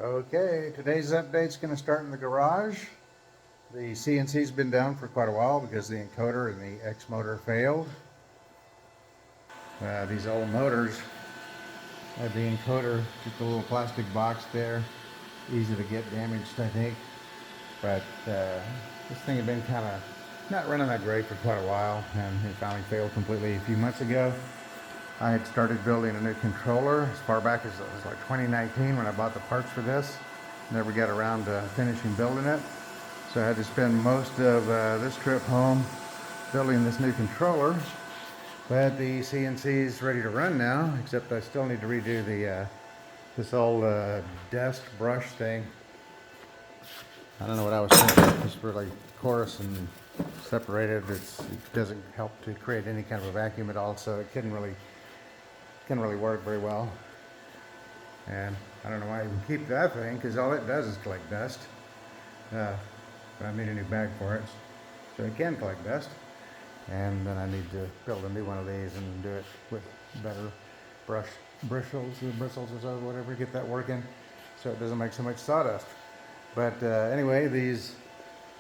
Okay, today's update's going to start in the garage. The CNC's been down for quite a while because the encoder and the X motor failed. These old motors had the encoder, just a little plastic box there, easy to get damaged, I think. But this thing had been kind of not running that great for quite a while, and it finally failed completely a few months ago. I had started building a new controller as far back as it was like 2019 when I bought the parts for this. Never got around to finishing building it. So I had to spend most of this trip home building this new controller. But the CNC is ready to run now, except I still need to redo the this old dust brush thing. I don't know what I was thinking. It's really coarse and separated. It doesn't help to create any kind of a vacuum at all, so it couldn't really work very well. And I don't know why I even keep that thing, because all it does is collect dust. But I need a new bag for it, so it can collect dust. And then I need to build a new one of these and do it with better bristles or so, whatever, get that working so it doesn't make so much sawdust. But anyway, these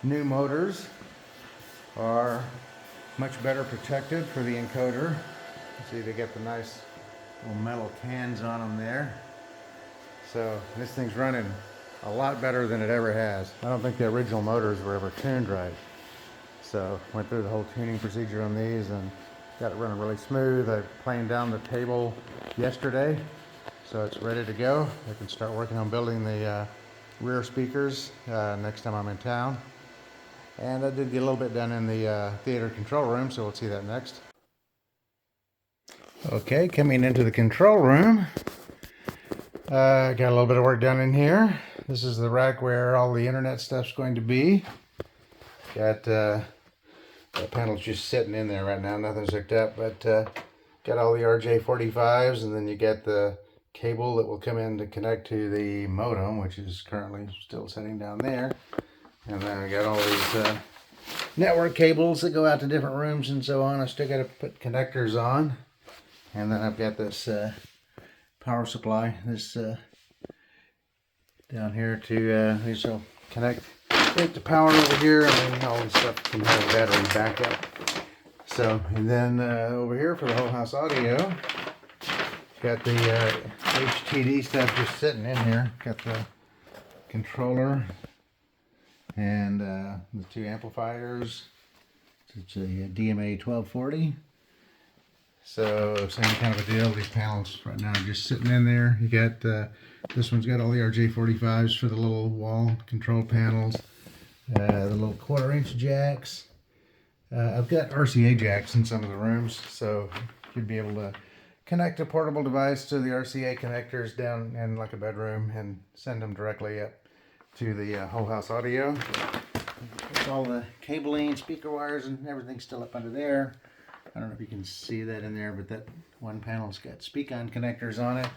new motors are much better protected for the encoder. See, they get the nice little metal cans on them there. So this thing's running a lot better than it ever has. I don't think the original motors were ever tuned right. So went through the whole tuning procedure on these and got it running really smooth. I planed down the table yesterday, so it's ready to go. I can start working on building the rear speakers next time I'm in town. And I did get a little bit done in the theater control room, so we'll see that next. Okay, coming into the control room. Got a little bit of work done in here. This is the rack where all the internet stuff's going to be. Got the panel's just sitting in there right now, nothing's hooked up, but got all the RJ45s, and then you get the cable that will come in to connect to the modem, which is currently still sitting down there. And then I got all these network cables that go out to different rooms and so on. I still got to put connectors on. And then I've got this power supply, this down here to these will connect the power over here, and then all this stuff can have a battery backup. So, and then over here for the whole house audio, got the HTD stuff just sitting in here. Got the controller and the two amplifiers. It's a DMA 1240. So same kind of a deal. These panels right now are just sitting in there. You got this one's got all the RJ45s for the little wall control panels, the little 1/4-inch jacks. I've got RCA jacks in some of the rooms, so you'd be able to connect a portable device to the RCA connectors down in like a bedroom and send them directly up to the whole house audio. With all the cabling, speaker wires, and everything's still up under there. I don't know if you can see that in there, but that one panel's got speak-on connectors on it.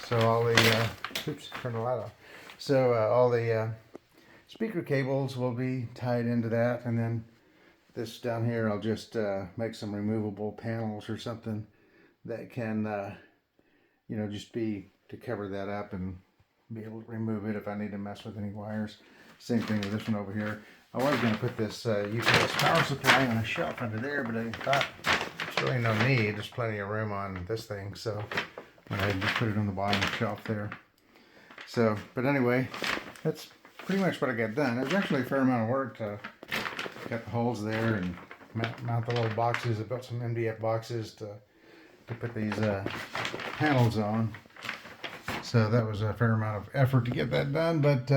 So all the, oops, turn the light off. So all the speaker cables will be tied into that, and then this down here, I'll just make some removable panels or something that can, you know, just be to cover that up and be able to remove it if I need to mess with any wires. Same thing with this one over here. I was going to put this UPS power supply on a shelf under there, but I thought there's really no need. There's plenty of room on this thing, so I just put it on the bottom shelf there. So, but anyway, that's pretty much what I got done. It was actually a fair amount of work to get the holes there and mount the little boxes. I built some MDF boxes to put these panels on. So that was a fair amount of effort to get that done, but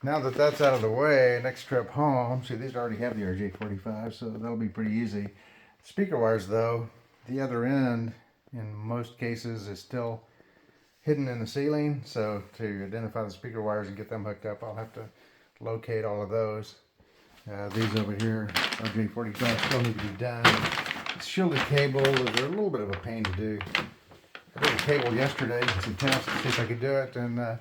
now that that's out of the way, next trip home, see, these already have the RJ45, so that'll be pretty easy. Speaker wires, though, the other end, in most cases, is still hidden in the ceiling. So to identify the speaker wires and get them hooked up, I'll have to locate all of those. These over here, RJ45, still need to be done. It's shielded cable. They're a little bit of a pain to do. I did a cable yesterday, some tests to see if I could do it, and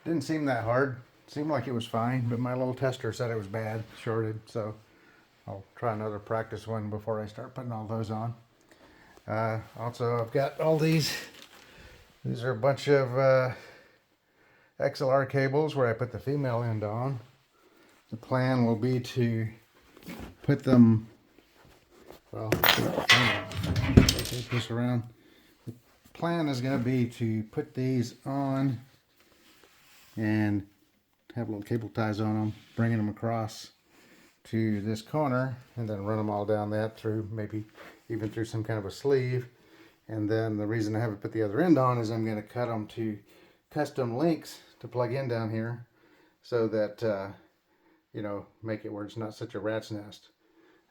didn't seem that hard. Seemed like it was fine, but my little tester said it was bad, shorted, so I'll try another practice one before I start putting all those on. Also, I've got all these. These are a bunch of XLR cables where I put the female end on. The plan will be to put them, well, take this around. The plan is going to be to put these on and have little cable ties on them, bringing them across to this corner, and then run them all down that through, maybe even through some kind of a sleeve. And then the reason I haven't put the other end on is I'm going to cut them to custom links to plug in down here, so that you know, make it where it's not such a rat's nest.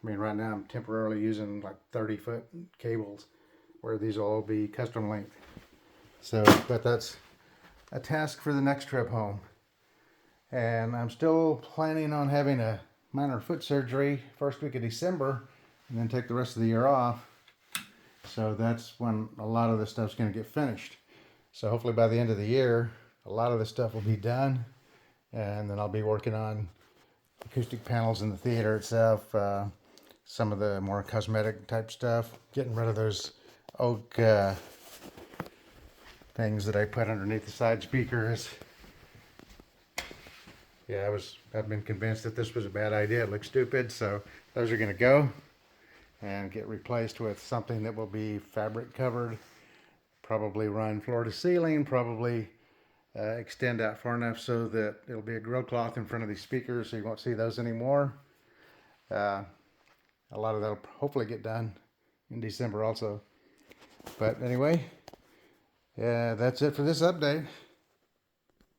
I mean, right now I'm temporarily using like 30-foot cables, where these will all be custom linked. So, but that's a task for the next trip home. And I'm still planning on having a minor foot surgery first week of December, and then take the rest of the year off. So that's when a lot of this stuff's going to get finished. So hopefully by the end of the year, a lot of this stuff will be done, and then I'll be working on acoustic panels in the theater itself, some of the more cosmetic type stuff, getting rid of those oak things that I put underneath the side speakers. Yeah, I've been convinced that this was a bad idea. It looks stupid, so those are going to go and get replaced with something that will be fabric covered, probably run floor to ceiling, probably extend out far enough so that it'll be a grill cloth in front of these speakers, so you won't see those anymore. A lot of that'll hopefully get done in December also. But anyway, yeah, that's it for this update.